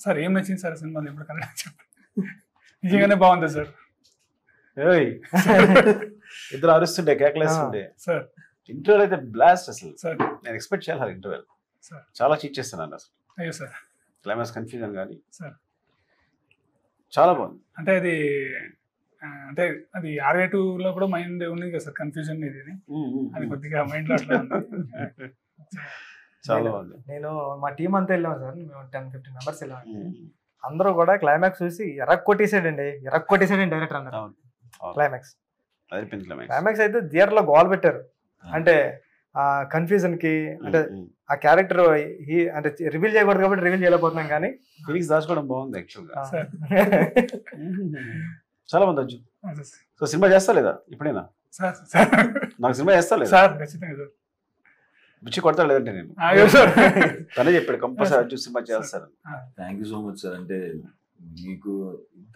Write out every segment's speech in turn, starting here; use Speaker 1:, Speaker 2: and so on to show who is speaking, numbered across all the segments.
Speaker 1: Sir ఏం నచ్చింది sir సినిమాలో ఇప్పుడు కన్నా చెప్పండి. నిజంగానే బాగుంది సార్.
Speaker 2: ఇద్దరు అరుస్తుండే కేకలేస్తుండే
Speaker 1: సార్.
Speaker 2: ఇంటర్వెల్ అయితే బ్లాస్ట్ అసలు.
Speaker 1: సార్
Speaker 2: నేను ఎక్స్పెక్ట్ చేయాలి ఇంటర్వెల్.
Speaker 1: సార్
Speaker 2: చాలా చీట్ చేస్తున్నాను అసలు.
Speaker 1: అయ్యో సార్.
Speaker 2: క్లైమాక్స్ కన్ఫ్యూజన్ కానీ
Speaker 1: సార్
Speaker 2: చాలా బాగుంది.
Speaker 1: అంటే అంటే అది R2 కూడా మైండ్ ఉంది కదా సార్, కన్ఫ్యూజన్ ఇది అది కొద్దిగా మైండ్ లో అట్లా ఉంది.
Speaker 2: చాలా బాగుంది.
Speaker 3: నేను మా టీం అంతా వెళ్ళాము సార్, మేము 10-15 మెంబర్స్ వెళ్ళాము. అందరూ కూడా క్లైమాక్స్ చూసి ఎరక్కొట్టేసాడండి డైరెక్టర్ అన్నారు. క్లైమాక్స్ అయితే థియేటర్ లో గోల్ పెట్టారు. అంటే ఆ కన్ఫ్యూజన్ కి, అంటే ఆ క్యారెక్టర్ అంటే రివీల్ చేయకూడదు కాబట్టి రివీల్ చేయలేకపోతున్నాం, కానీ
Speaker 2: ఫీలింగ్స్ దాచుకోవడం బాగుంది యాక్చువల్గా. చాలా బాగుంది అర్జున్. సో సినిమా చేస్తా లేదా ఇప్పుడైనా? నాకు సినిమా చేస్తా లేదా? పిచ్చి కొడతా లేదంటే నేను తనే చెప్పాడు కంపల్సరీ అర్జున్ సినిమా చేస్తాను.
Speaker 4: Thank you so much sir. అంటే మీకు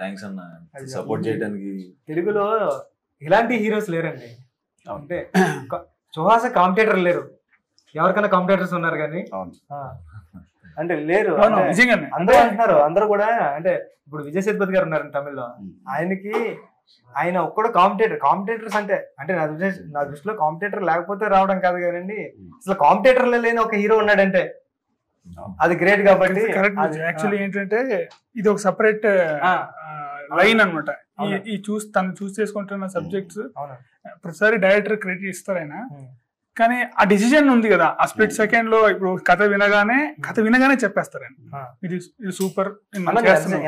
Speaker 4: థ్యాంక్స్ అన్న, సపోర్ట్ చేయడానికి.
Speaker 3: తెలుగులో ఇలాంటి హీరోస్ లేరండి. అంటే సుహాస్ కాంపిటేటర్ లేరు, ఎవరికైనా కాంపిటేటర్స్ ఉన్నారు కానీ అంటే లేరు. అందరూ అంటున్నారు, అందరూ కూడా. అంటే ఇప్పుడు విజయ్ సేతుపతి గారు ఉన్నారు తమిళ్లో, ఆయన ఒక్కడు కాంపిటేటర్స్ అంటే నా దృష్టిలో కాంపిటేటర్ లేకపోతే రావడం కాదు కదండి, అసలు కాంపిటేటర్లో లేని ఒక హీరో ఉన్నాడంటే అది గ్రేట్. కాబట్టి
Speaker 1: యాక్చువల్లీ ఏంటంటే ఇది ఒక సపరేట్ లైన్ అనమాట. ఈ తను చూస్ చేసుకుంటున్న సబ్జెక్ట్స్ ప్రతిసారి డైరెక్టర్ క్రెడిట్ ఇస్తారు ఆయన, కానీ ఆ డిసిజన్ ఉంది కదా ఆ స్ప్లిట్ సెకండ్ లో. ఇప్పుడు కథ వినగానే చెప్పేస్తారు ఆయన, ఇది సూపర్.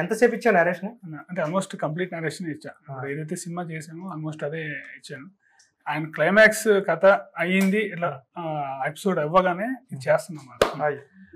Speaker 3: ఎంతసేపు ఇచ్చాను నరేషన్?
Speaker 1: అంటే ఆల్మోస్ట్ కంప్లీట్ నరేషన్ ఇచ్చాను. ఏదైతే సినిమా చేసామో ఆల్మోస్ట్ అదే ఇచ్చాను. ఆయన క్లైమాక్స్ కథ అయ్యింది, ఇట్లా ఎపిసోడ్ అవ్వగానే ఇది చేస్తున్నాం.